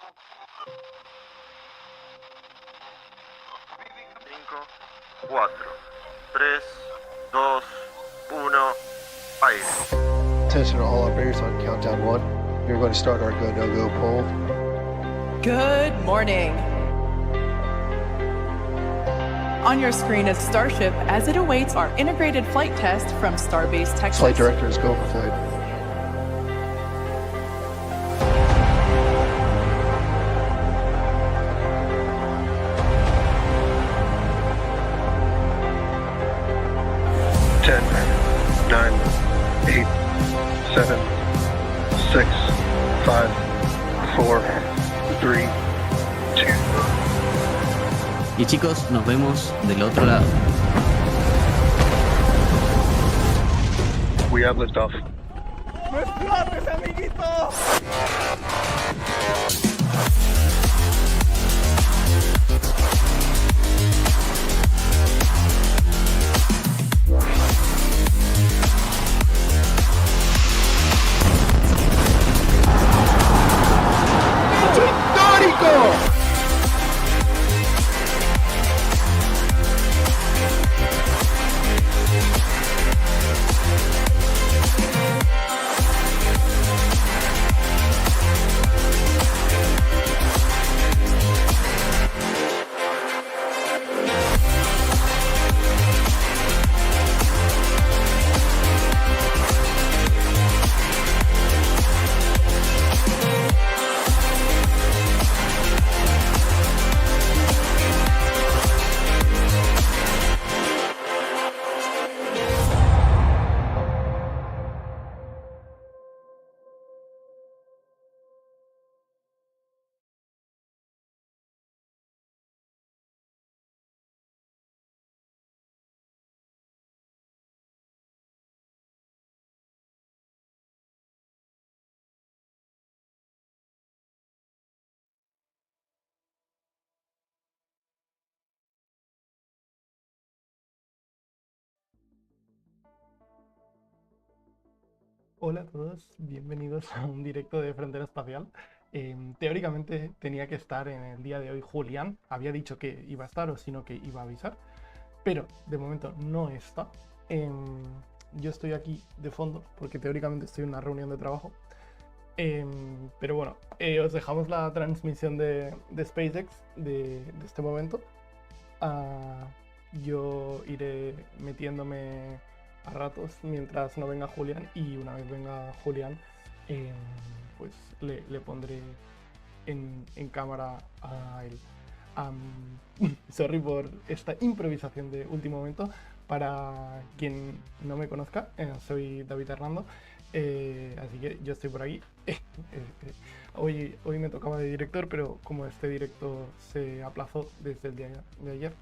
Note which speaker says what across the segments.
Speaker 1: 5, 4, 3, 2, 1, aire.
Speaker 2: Attention to all operators on countdown 1. We're going to start our go, no go poll.
Speaker 3: Good morning. On your screen is Starship as it awaits our integrated flight test from Starbase Texas.
Speaker 2: Flight directors, go for flight. Ten, 9, 8, 7, 6, 5, 4, 3, 2.
Speaker 4: Y chicos, nos vemos del otro lado.
Speaker 2: We have liftoff.
Speaker 5: ¡No explotes, amiguito! Hola a todos, bienvenidos a un directo de Frontera Espacial. Teóricamente tenía que estar en el día de hoy Julián, había dicho que iba a estar o sino que iba a avisar, pero de momento no está. Yo estoy aquí de fondo porque teóricamente estoy en una reunión de trabajo. Pero bueno, os dejamos la transmisión de SpaceX de este momento. Yo iré metiéndome a ratos mientras no venga Julián, y una vez venga Julián pues le pondré en cámara a él. Sorry por esta improvisación de último momento. Para quien no me conozca, soy David Hernando, así que yo estoy por aquí. Hoy me tocaba de director, pero como este directo se aplazó desde el día de ayer,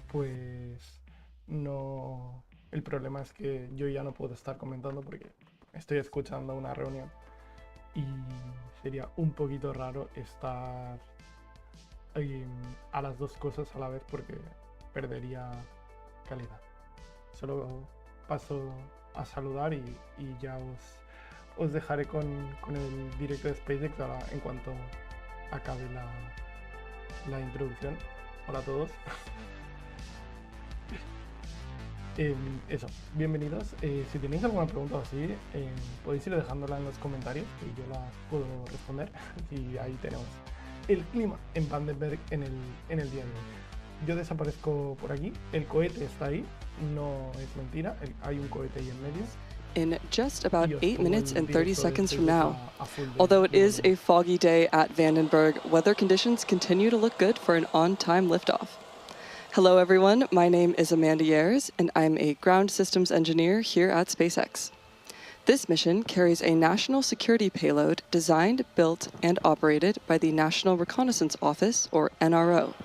Speaker 5: pues no. El problema es que yo ya no puedo estar comentando porque estoy escuchando una reunión y sería un poquito raro estar a las dos cosas a la vez porque perdería calidad. Solo paso a saludar y ya os dejaré con el directo de SpaceX ahora en cuanto acabe la introducción. Hola a todos. Eso, bienvenidos. Si tenéis alguna pregunta o así, podéis ir dejándola en los comentarios y yo la puedo responder. Y ahí tenemos el clima en Vandenberg en el día de hoy. Yo desaparezco por aquí, el cohete está ahí, no es mentira, hay un cohete ahí en medio.
Speaker 6: In just about 8 minutes and 30 seconds from now. Although it is a foggy day at Vandenberg, weather conditions continue to look good for an on-time liftoff. Hello everyone, my name is Amanda Yers, and I'm a ground systems engineer here at SpaceX. This mission carries a national security payload designed, built, and operated by the National Reconnaissance Office, or NRO.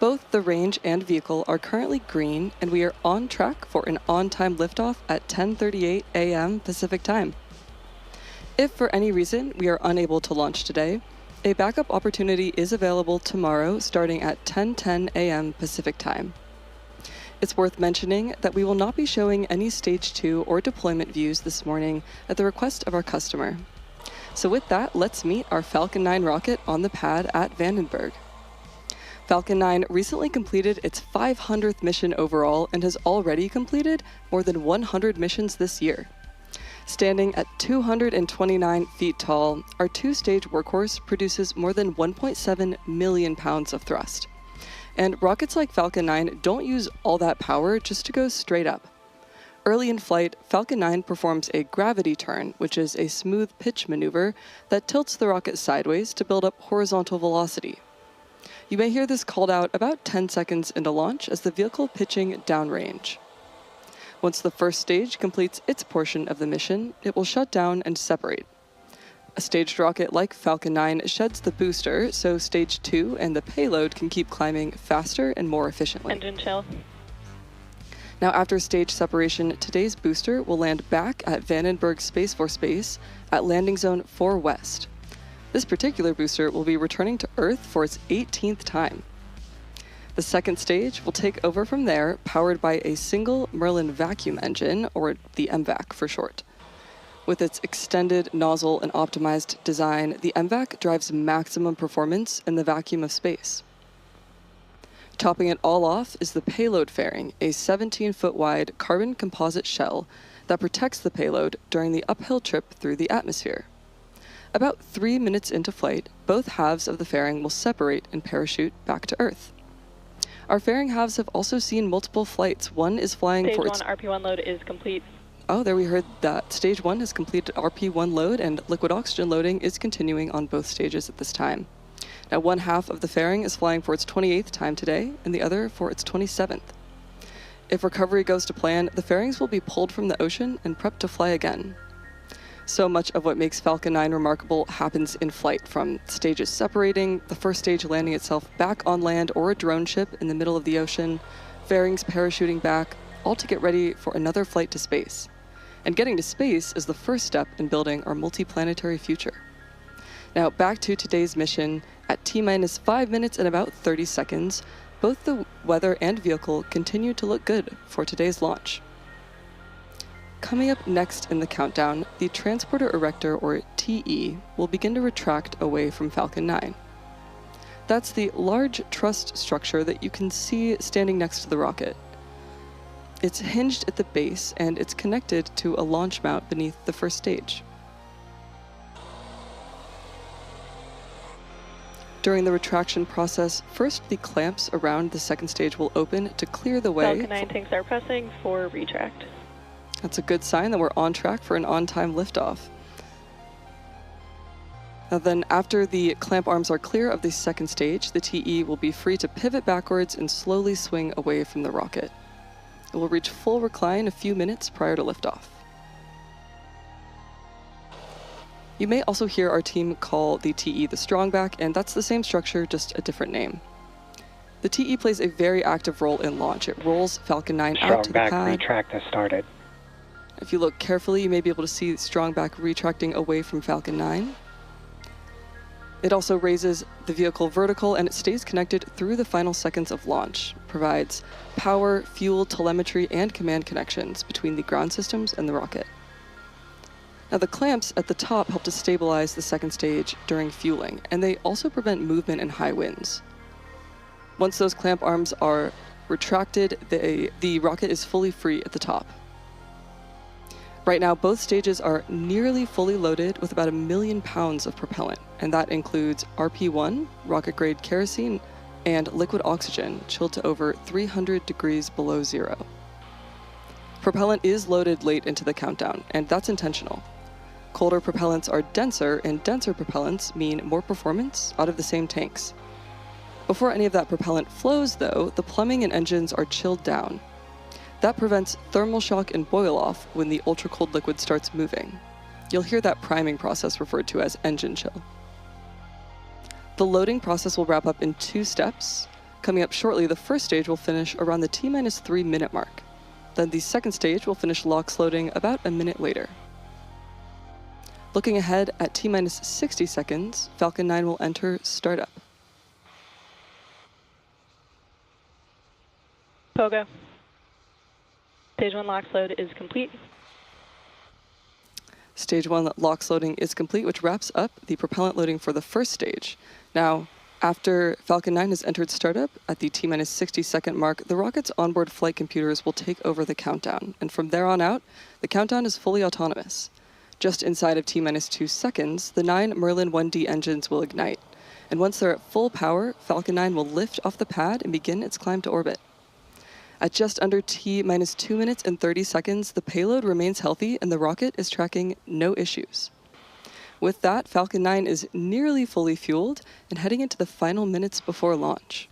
Speaker 6: Both the range and vehicle are currently green, and we are on track for an on-time liftoff at 10:38 a.m. Pacific Time. If for any reason we are unable to launch today, a backup opportunity is available tomorrow starting at 10:10 a.m. Pacific Time. It's worth mentioning that we will not be showing any Stage 2 or deployment views this morning at the request of our customer. So with that, let's meet our Falcon 9 rocket on the pad at Vandenberg. Falcon 9 recently completed its 500th mission overall and has already completed more than 100 missions this year. Standing at 229 feet tall, our two-stage workhorse produces more than 1.7 million pounds of thrust. And rockets like Falcon 9 don't use all that power just to go straight up. Early in flight, Falcon 9 performs a gravity turn, which is a smooth pitch maneuver that tilts the rocket sideways to build up horizontal velocity. You may hear this called out about 10 seconds into launch as the vehicle pitching downrange. Once the first stage completes its portion of the mission, it will shut down and separate. A staged rocket like Falcon 9 sheds the booster, so Stage 2 and the payload can keep climbing faster and more efficiently.
Speaker 7: Engine chill.
Speaker 6: Now, after stage separation, today's booster will land back at Vandenberg Space Force Base at Landing Zone 4 West. This particular booster will be returning to Earth for its 18th time. The second stage will take over from there, powered by a single Merlin vacuum engine, or the MVAC for short. With its extended nozzle and optimized design, the MVAC drives maximum performance in the vacuum of space. Topping it all off is the payload fairing, a 17-foot wide carbon composite shell that protects the payload during the uphill trip through the atmosphere. About 3 minutes into flight, both halves of the fairing will separate and parachute back to Earth. Our fairing halves have also seen multiple flights. One is flying
Speaker 7: Stage
Speaker 6: for
Speaker 7: 1
Speaker 6: its...
Speaker 7: RP1 load is complete.
Speaker 6: Oh, there we heard that. Stage 1 has completed RP1 load, and liquid oxygen loading is continuing on both stages at this time. Now, one half of the fairing is flying for its 28th time today, and the other for its 27th. If recovery goes to plan, the fairings will be pulled from the ocean and prepped to fly again. So much of what makes Falcon 9 remarkable happens in flight, from stages separating, the first stage landing itself back on land or a drone ship in the middle of the ocean, fairings parachuting back, all to get ready for another flight to space. And getting to space is the first step in building our multiplanetary future. Now, back to today's mission. At T-minus 5 minutes and about 30 seconds, both the weather and vehicle continue to look good for today's launch. Coming up next in the countdown, the Transporter Erector, or TE, will begin to retract away from Falcon 9. That's the large truss structure that you can see standing next to the rocket. It's hinged at the base, and it's connected to a launch mount beneath the first stage. During the retraction process, first the clamps around the second stage will open to clear the way.
Speaker 7: Falcon 9 tanks are pressing for retract.
Speaker 6: That's a good sign that we're on track for an on-time liftoff. Now then, after the clamp arms are clear of the second stage, the TE will be free to pivot backwards and slowly swing away from the rocket. It will reach full recline a few minutes prior to liftoff. You may also hear our team call the TE the Strongback, and that's the same structure, just a different name. The TE plays a very active role in launch. It rolls Falcon 9 out to the pad.
Speaker 8: Strongback retract has started.
Speaker 6: If you look carefully, you may be able to see Strongback retracting away from Falcon 9. It also raises the vehicle vertical, and it stays connected through the final seconds of launch. It provides power, fuel, telemetry, and command connections between the ground systems and the rocket. Now, the clamps at the top help to stabilize the second stage during fueling, and they also prevent movement in high winds. Once those clamp arms are retracted, the rocket is fully free at the top. Right now, both stages are nearly fully loaded with about 1 million pounds of propellant, and that includes RP1, rocket-grade kerosene, and liquid oxygen, chilled to over 300 degrees below zero. Propellant is loaded late into the countdown, and that's intentional. Colder propellants are denser, and denser propellants mean more performance out of the same tanks. Before any of that propellant flows, though, the plumbing and engines are chilled down. That prevents thermal shock and boil-off when the ultra-cold liquid starts moving. You'll hear that priming process referred to as engine chill. The loading process will wrap up in 2 steps. Coming up shortly, the first stage will finish around the T-minus 3 minute mark. Then the second stage will finish LOX loading about a minute later. Looking ahead, at T-minus 60 seconds, Falcon 9 will enter startup.
Speaker 7: Pogo. Stage 1 LOX load is complete.
Speaker 6: Stage 1 LOX loading is complete, which wraps up the propellant loading for the first stage. Now, after Falcon 9 has entered startup at the T-minus 60-second mark, the rocket's onboard flight computers will take over the countdown. And from there on out, the countdown is fully autonomous. Just inside of T-minus 2 seconds, the 9 Merlin 1D engines will ignite. And once they're at full power, Falcon 9 will lift off the pad and begin its climb to orbit. At just under T-minus 2 minutes and 30 seconds, the payload remains healthy and the rocket is tracking no issues. With that, Falcon 9 is nearly fully fueled and heading into the final minutes before launch.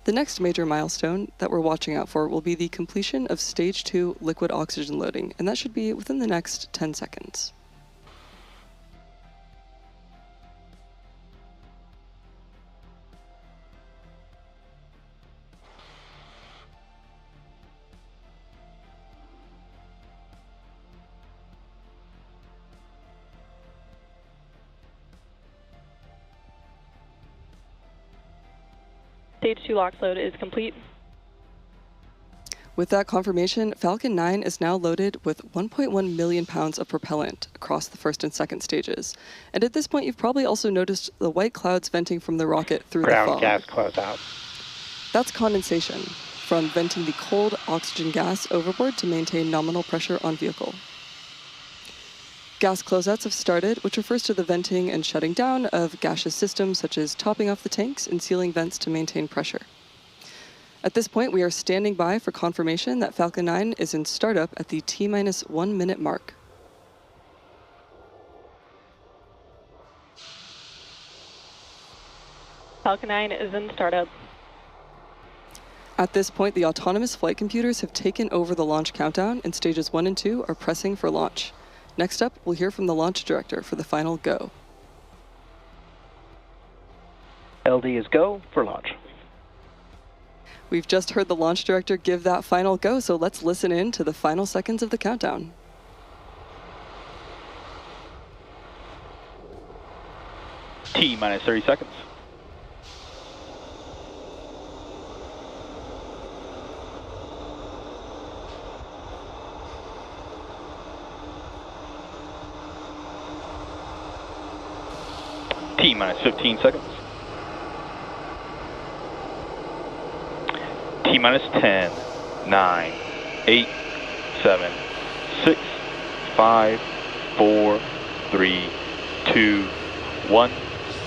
Speaker 6: The next major milestone that we're watching out for will be the completion of Stage 2 liquid oxygen loading, and that should be within the next 10 seconds.
Speaker 7: Stage 2 LOX load is complete.
Speaker 6: With that confirmation, Falcon 9 is now loaded with 1.1 million pounds of propellant across the first and second stages. And at this point, you've probably also noticed the white clouds venting from the rocket through the fog.
Speaker 8: Ground gas close out.
Speaker 6: That's condensation from venting the cold oxygen gas overboard to maintain nominal pressure on vehicle. Gas closeouts have started, which refers to the venting and shutting down of gaseous systems such as topping off the tanks and sealing vents to maintain pressure. At this point, we are standing by for confirmation that Falcon 9 is in startup at the T-minus 1 minute mark.
Speaker 7: Falcon 9 is in startup.
Speaker 6: At this point, the autonomous flight computers have taken over the launch countdown, and stages 1 and 2 are pressing for launch. Next up, we'll hear from the launch director for the final go.
Speaker 8: LD is go for launch.
Speaker 6: We've just heard the launch director give that final go, so let's listen in to the final seconds of the countdown.
Speaker 8: T-minus 30 seconds. T-minus 15 seconds. T-minus 10, 9, 8, 7, 6, 5, 4, 3, 2, 1.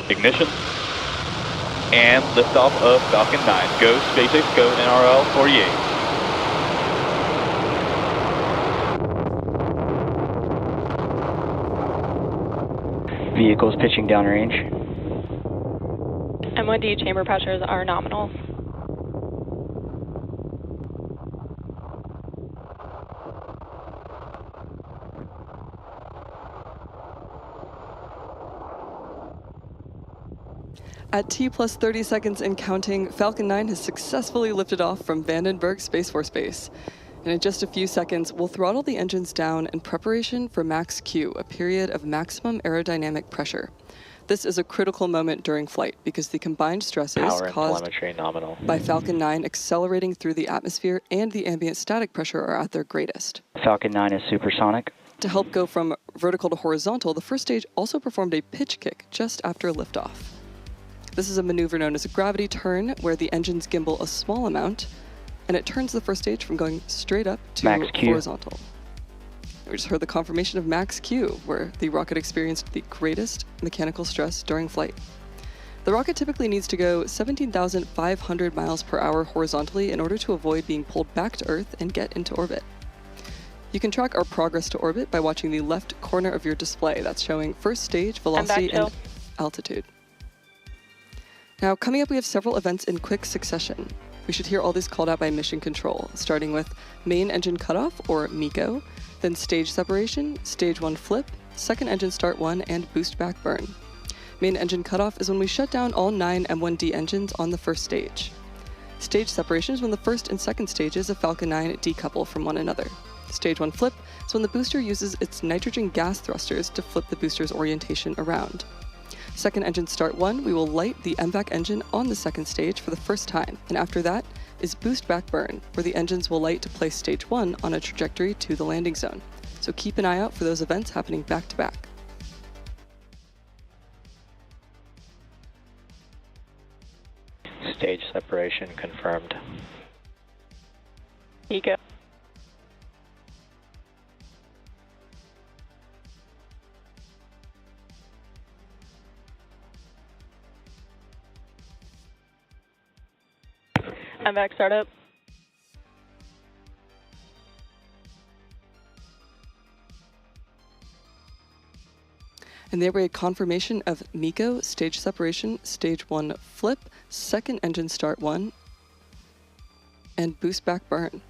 Speaker 8: Ignition. And liftoff of Falcon 9. Go, SpaceX, go, NRL 48.
Speaker 9: Vehicles pitching downrange.
Speaker 7: M1D chamber pressures are nominal.
Speaker 6: At T plus 30 seconds and counting, Falcon 9 has successfully lifted off from Vandenberg Space Force Base. And in just a few seconds, we'll throttle the engines down in preparation for Max Q, a period of maximum aerodynamic pressure. This is a critical moment during flight because the combined stresses caused by Falcon 9 accelerating through the atmosphere and the ambient static pressure are at their greatest.
Speaker 9: Falcon 9 is supersonic.
Speaker 6: To help go from vertical to horizontal, the first stage also performed a pitch kick just after liftoff. This is a maneuver known as a gravity turn, where the engines gimbal a small amount, and it turns the first stage from going straight up to
Speaker 9: Max Q.
Speaker 6: horizontal. We just heard the confirmation of Max Q, where the rocket experienced the greatest mechanical stress during flight. The rocket typically needs to go 17,500 miles per hour horizontally in order to avoid being pulled back to Earth and get into orbit. You can track our progress to orbit by watching the left corner of your display. That's showing first stage, velocity, and altitude. Now, coming up, we have several events in quick succession. We should hear all these called out by Mission Control, starting with main engine cutoff, or MECO, then stage separation, stage 1 flip, second engine start 1, and boost back burn. Main engine cutoff is when we shut down all 9 M1D engines on the first stage. Stage separation is when the first and second stages of Falcon 9 decouple from one another. Stage 1 flip is when the booster uses its nitrogen gas thrusters to flip the booster's orientation around. Second engine start 1, we will light the MVAC engine on the second stage for the first time, and after that, is boost back burn, where the engines will light to place stage 1 on a trajectory to the landing zone. So keep an eye out for those events happening back to back.
Speaker 9: Stage separation confirmed.
Speaker 7: Eco. MVAC startup.
Speaker 6: And there we had confirmation of MECO, stage separation, stage 1 flip, second engine start 1, and boost back burn.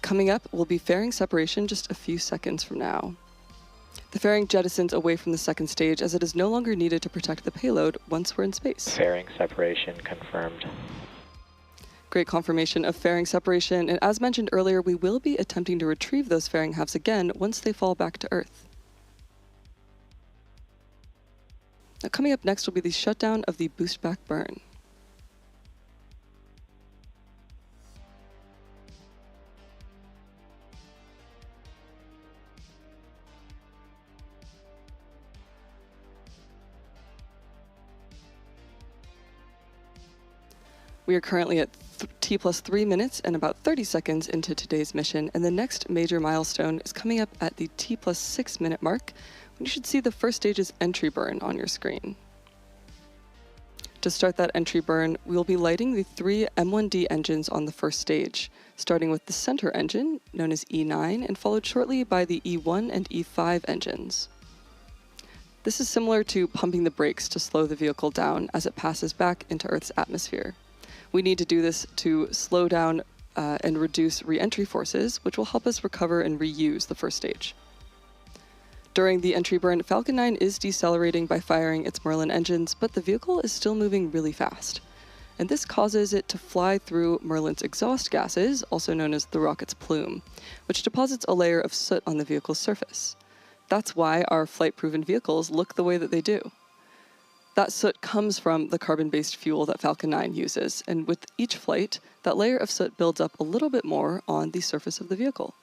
Speaker 6: Coming up will be fairing separation just a few seconds from now. The fairing jettisons away from the second stage as it is no longer needed to protect the payload once we're in space.
Speaker 9: Fairing separation confirmed.
Speaker 6: Great confirmation of fairing separation, and as mentioned earlier, we will be attempting to retrieve those fairing halves again once they fall back to Earth. Now, coming up next will be the shutdown of the boost back burn. We are currently at T plus 3 minutes and about 30 seconds into today's mission, and the next major milestone is coming up at the T plus 6 minute mark, when you should see the first stage's entry burn on your screen. To start that entry burn, we will be lighting the 3 M1D engines on the first stage, starting with the center engine, known as E9, and followed shortly by the E1 and E5 engines. This is similar to pumping the brakes to slow the vehicle down as it passes back into Earth's atmosphere. We need to do this to slow down and reduce re-entry forces, which will help us recover and reuse the first stage. During the entry burn, Falcon 9 is decelerating by firing its Merlin engines, but the vehicle is still moving really fast. And this causes it to fly through Merlin's exhaust gases, also known as the rocket's plume, which deposits a layer of soot on the vehicle's surface. That's why our flight-proven vehicles look the way that they do. That soot comes from the carbon-based fuel that Falcon 9 uses, and with each flight, that layer of soot builds up a little bit more on the surface of the vehicle.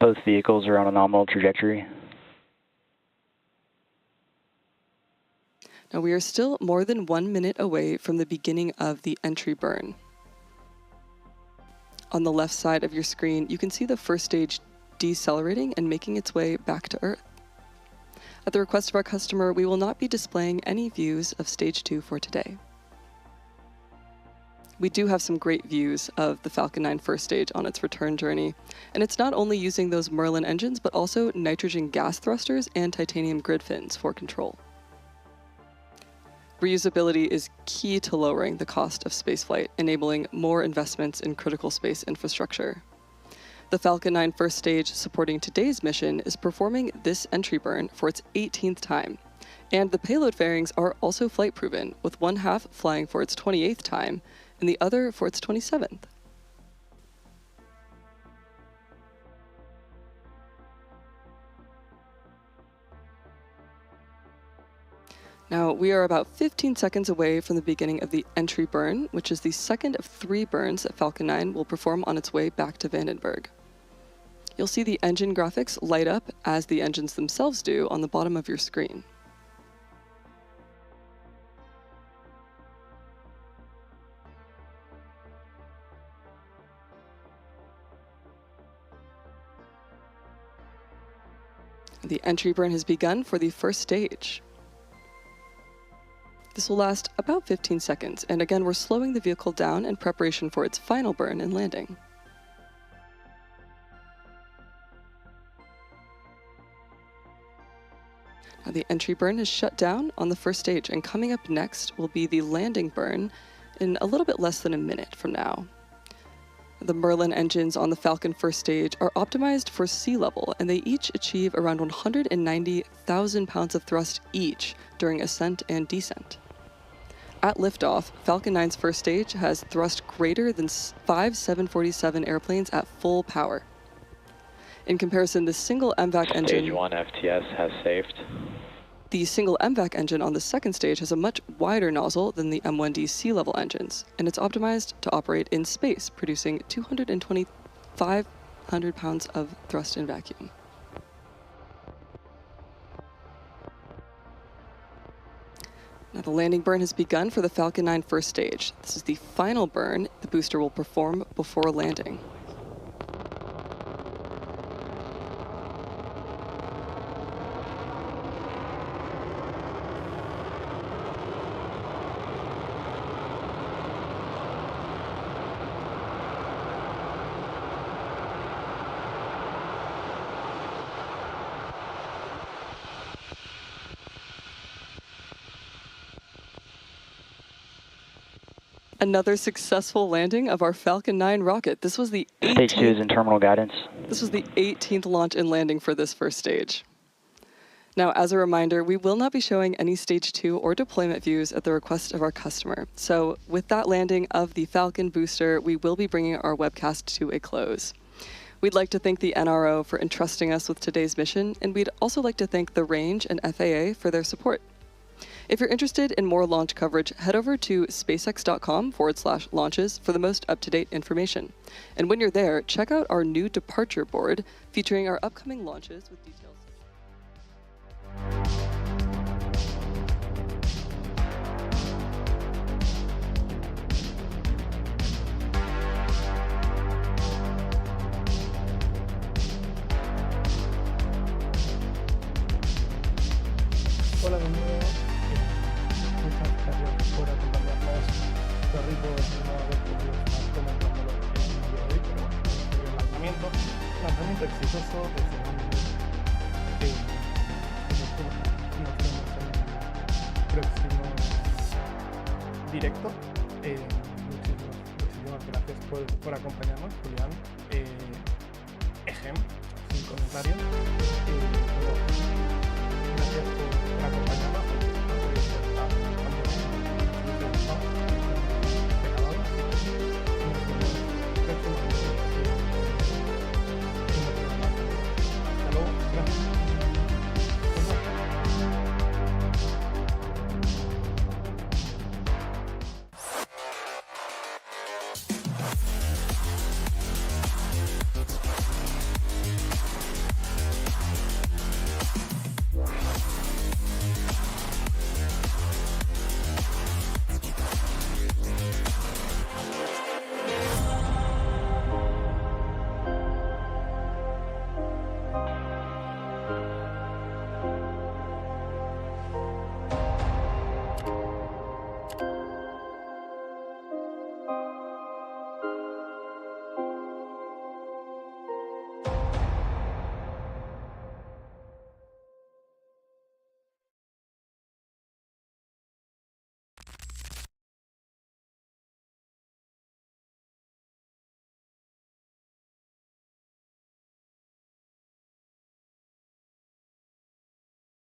Speaker 9: Both vehicles are on a nominal trajectory.
Speaker 6: Now we are still more than 1 minute away from the beginning of the entry burn. On the left side of your screen, you can see the first stage decelerating and making its way back to Earth. At the request of our customer, we will not be displaying any views of Stage 2 for today. We do have some great views of the Falcon 9 first stage on its return journey, and it's not only using those Merlin engines, but also nitrogen gas thrusters and titanium grid fins for control. Reusability is key to lowering the cost of spaceflight, enabling more investments in critical space infrastructure. The Falcon 9 first stage supporting today's mission is performing this entry burn for its 18th time. And the payload fairings are also flight proven, with one half flying for its 28th time and the other for its 27th. Now, we are about 15 seconds away from the beginning of the entry burn, which is the second of 3 burns that Falcon 9 will perform on its way back to Vandenberg. You'll see the engine graphics light up as the engines themselves do on the bottom of your screen. The entry burn has begun for the first stage. This will last about 15 seconds, and again, we're slowing the vehicle down in preparation for its final burn and landing. Now, the entry burn is shut down on the first stage, and coming up next will be the landing burn in a little bit less than a minute from now. The Merlin engines on the Falcon first stage are optimized for sea level, and they each achieve around 190,000 pounds of thrust each during ascent and descent. At liftoff, Falcon 9's first stage has thrust greater than 5 747 airplanes at full power. In comparison, the single MVAC engine...
Speaker 9: Stage 1 FTS has saved.
Speaker 6: The single MVAC engine on the second stage has a much wider nozzle than the M1D sea-level engines, and it's optimized to operate in space, producing 225 pounds of thrust and vacuum. Now the landing burn has begun for the Falcon 9 first stage. This is the final burn the booster will perform before landing. Another successful landing of our Falcon 9 rocket. This was the 18th,
Speaker 9: Stage 2 is in terminal guidance.
Speaker 6: This was the 18th launch and landing for this first stage. Now, as a reminder, we will not be showing any Stage 2 or deployment views at the request of our customer. So with that landing of the Falcon booster, we will be bringing our webcast to a close. We'd like to thank the NRO for entrusting us with today's mission, and we'd also like to thank the Range and FAA for their support. If you're interested in more launch coverage, head over to spacex.com/launches for the most up-to-date information. And when you're there, check out our new departure board featuring our upcoming launches with details.
Speaker 5: Hola de nuevo. Muchas gracias por acompañarnos. Sorry por no haber podido estar comentándolo en el día de hoy, pero bueno, el lanzamiento exitoso desde el próximo directo. Muchísimas gracias por acompañarnos, Julián. Ejem, sin comentarios.